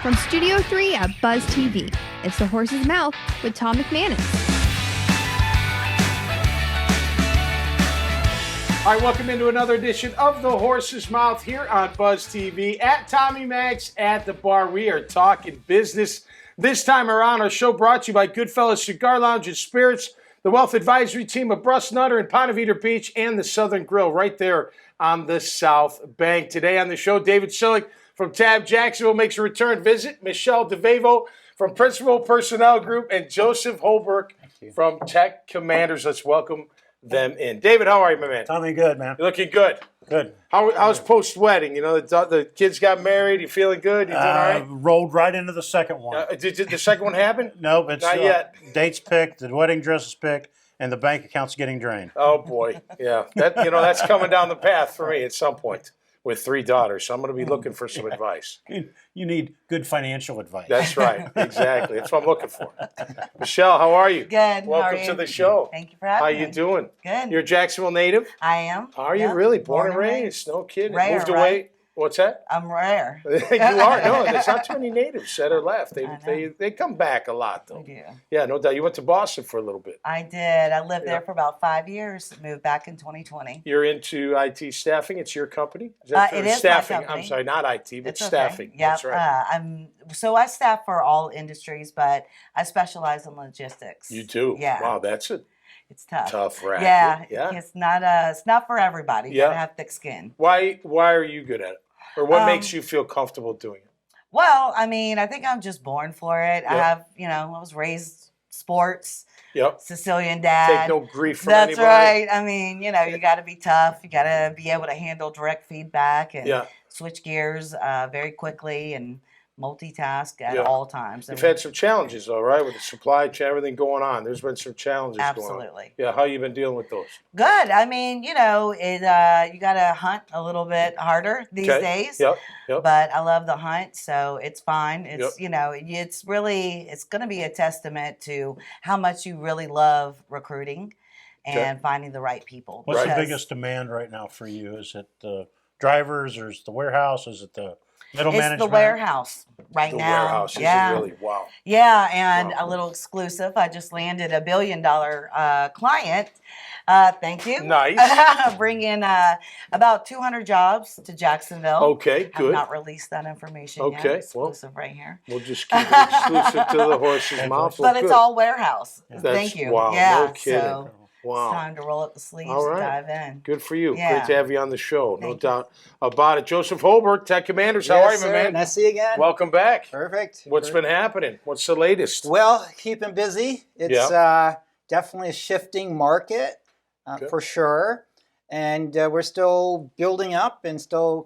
From Studio 3 at Buzz TV, it's The Horse's Mouth with Tom McManus. All right, welcome into another edition of The Horse's Mouth here on Buzz TV. At Tommy Max at the bar, we are talking business. This time around, our show brought to you by Goodfellas Cigar Lounge and Spirits, the Wealth Advisory Team of Bruss Nutter and Ponte Vedra Beach, and the Southern Grill right there on the South Bank. Today on the show, David Sillick from Tab Jacksonville makes a return visit. Michelle DeVevo from Principal Personnel Group and Joseph Holbrook from TechCommanders. Let's welcome them in. David, how are you, my man? Tommy, good, man. You're looking good. Good. How's post-wedding? You know, the kids got married. You feeling good? You doing all right? Rolled right into the second one. Did the second one happen? Nope, it's Not yet. Dates picked, the wedding dress is picked, and the bank account's getting drained. Oh, boy. Yeah. That's coming down the path for me at some point with 3 daughters. So I'm going to be looking for some advice. You need good financial advice. That's right. Exactly. That's what I'm looking for. Michelle, how are you? Good. Welcome to the show. Thank you for having me. How you doing? Good. You're a Jacksonville native? I am. Are you really? Born and raised? No kidding. Rare, Moved away? right? What's that? I'm rare. You are. No, there's not too many natives that are left. They come back a lot, though. I do. Yeah, no doubt. You went to Boston for a little bit. I did. I lived there for about 5 years. Moved back in 2020. You're into IT staffing. It's your company? Is that It is staffing. my company. I'm sorry, not IT, but It's staffing. Okay. Yeah. That's right. I staff for all industries, but I specialize in logistics. You do? Yeah. Wow, that's a It's tough. tough racket. Yeah. It's not for everybody. You gotta have thick skin. Why are you good at it? Or what makes you feel comfortable doing it? Well, I mean, I think I'm just born for it. Yep. I was raised sports. Yep. Sicilian dad. Take no grief from That's anybody. right. I mean, you got to be tough. You got to be able to handle direct feedback and switch gears very quickly and multitask at all times. You've had some challenges, though, right? With the supply chain, everything going on. There's been some challenges going on. Absolutely. Yeah, how you been dealing with those? Good. I mean, you got to hunt a little bit harder these days. Yep. But I love the hunt, so it's fine. It's it's going to be a testament to how much you really love recruiting and finding the right people. What's the biggest demand right now for you? Is it the drivers, or is it the warehouse? Is it the middle management? It's the warehouse now. The warehouse is really, wow. Yeah, and a little exclusive. I just landed a $1 billion client. Thank you. Nice. Bring in about 200 jobs to Jacksonville. Okay, good. I've not released that information yet. Exclusive right here. We'll just keep it exclusive to the horse's mouth. But it's all warehouse. Thank you. Wow, yeah, no kidding. So wow. It's time to roll up the sleeves and dive in. Good for you. Yeah. Great to have you on the show. No doubt about it. Joseph Holbrook, TechCommanders. How are you, my man? Nice to see you again. Welcome back. Perfect. What's been happening? What's the latest? Well, keeping busy. It's definitely a shifting market for sure. And we're still building up and still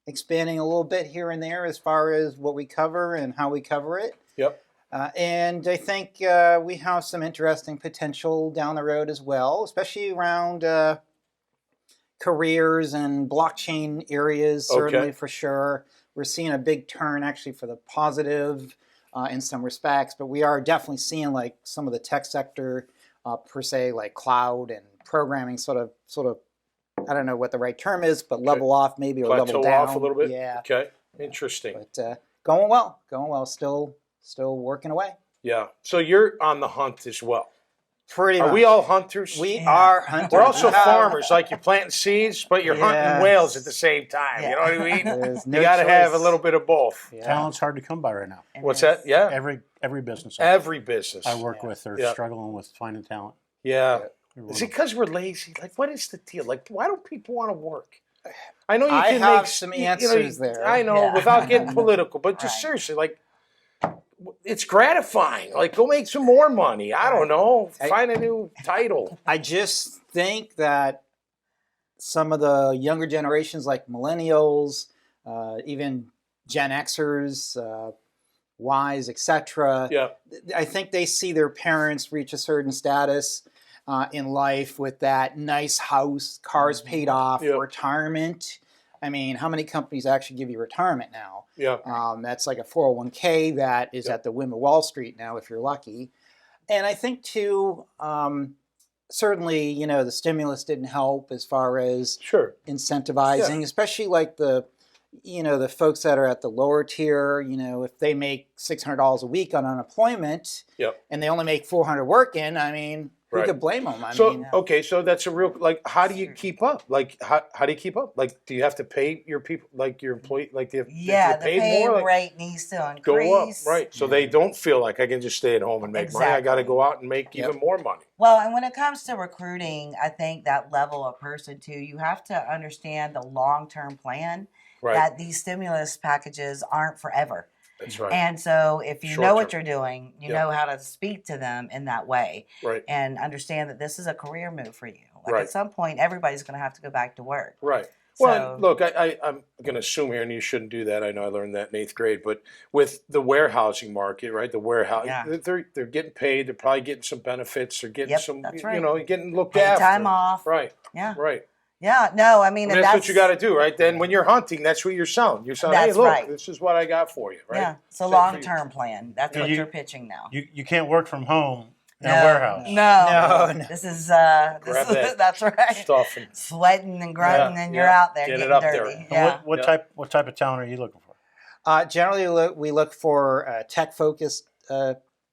expanding a little bit here and there as far as what we cover and how we cover it. Yep. And I think we have some interesting potential down the road as well, especially around careers and blockchain areas, certainly for sure. We're seeing a big turn actually for the positive in some respects, but we are definitely seeing like some of the tech sector per se, like cloud and programming sort of, I don't know what the right term is, but level off maybe or level down. Off a little bit? Yeah. Okay. Interesting. But going well, still working away. Yeah. So you're on the hunt as well. Pretty much. Are we all hunters? We are hunters. We're also farmers, like you're planting seeds, but you're hunting whales at the same time. Yeah. You know what I mean? There's no you got to choice. have a little bit of both. Yeah. Talent's hard to come by right now. What's that? Yeah. Every business Every business. I work with are struggling with finding talent. Yeah. Is it because we're lazy? Like, what is the deal? Like, why don't people want to work? I know you can have make some answers there. I know, Yeah. without getting political, but just seriously, like, it's gratifying. Like, go make some more money. I don't know. Find a new title. I just think that some of the younger generations, like millennials, even Gen Xers, Ys, etc. Yeah. I think they see their parents reach a certain status in life with that nice house, cars paid off, retirement. I mean, how many companies actually give you retirement now? Yeah. That's like a 401k that is at the whim of Wall Street now, if you're lucky. And I think too, certainly, you know, the stimulus didn't help as far as incentivizing, especially like the the folks that are at the lower tier, if they make $600 a week on unemployment, and they only make $400 working, I mean, who could blame them? Okay, so that's a real, how do you keep up? How do you keep up? Do you have to pay your people, your employee, do you have to the pay more? rate needs to increase. Go up, right? So they don't feel like I can just stay at home and make money. I got to go out and make even more money. Well, and when it comes to recruiting, I think that level of person too, you have to understand the long-term plan. That these stimulus packages aren't forever. That's right. And so if you know what you're doing, you know how to speak to them in that way. And understand that this is a career move for you. At some point, everybody's going to have to go back to work. Well, look, I'm going to assume here, and you shouldn't do that. I know I learned that in 8th grade. But with the warehousing market, the warehouse, they're getting paid. They're probably getting some benefits. They're getting some, getting looked after. Time off. Yeah, no, I mean, that's what you got to do, right? Then when you're hunting, that's what you're selling. You're selling, hey, look, this is what I got for you, right? Yeah, it's a long-term plan. That's what you're pitching now. You can't work from home in a warehouse. No. This is, that's right. Stuff and sweating and grunting, and you're out there getting dirty. What type of talent are you looking for? Generally, we look for tech-focused,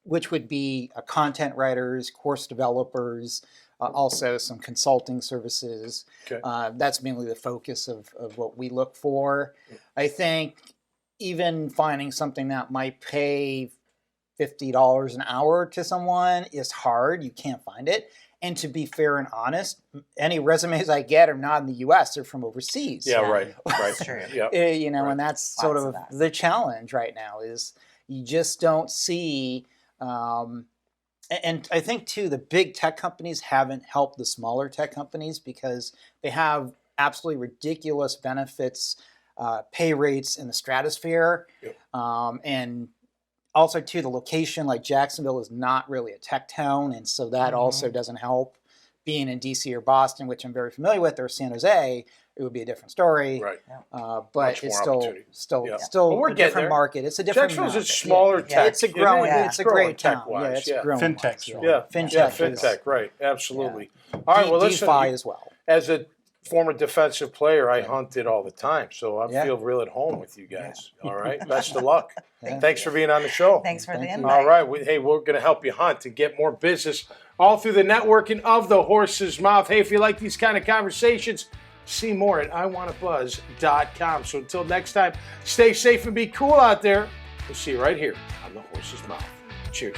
which would be content writers, course developers, also some consulting services. That's mainly the focus of what we look for. I think even finding something that might pay $50 an hour to someone is hard. You can't find it. And to be fair and honest, any resumes I get are not in the U.S. They're from overseas. Right. That's true. And that's sort of the challenge right now is you just don't see... And I think, too, the big tech companies haven't helped the smaller tech companies because they have absolutely ridiculous benefits, pay rates in the stratosphere. And also, too, the location, like Jacksonville, is not really a tech town. And so that also doesn't help. Being in D.C. or Boston, which I'm very familiar with, or San Jose, it would be a different story. But it's still a different market. It's a different Jacksonville's a smaller tech. It's a growing, it's a great town. It's growing. Fintech. Fintech, right. Absolutely. All right, well, listen. DeFi as well. As a former defensive player, I hunted all the time, so I feel real at home with you guys. All right, best of luck. Thanks for being on the show. Thanks for the invite. All right, we're going to help you hunt and get more business all through the networking of the horse's mouth. Hey, if you like these kind of conversations, see more at iwanttabuzz.com. So until next time, stay safe and be cool out there. We'll see you right here on the horse's mouth. Cheers.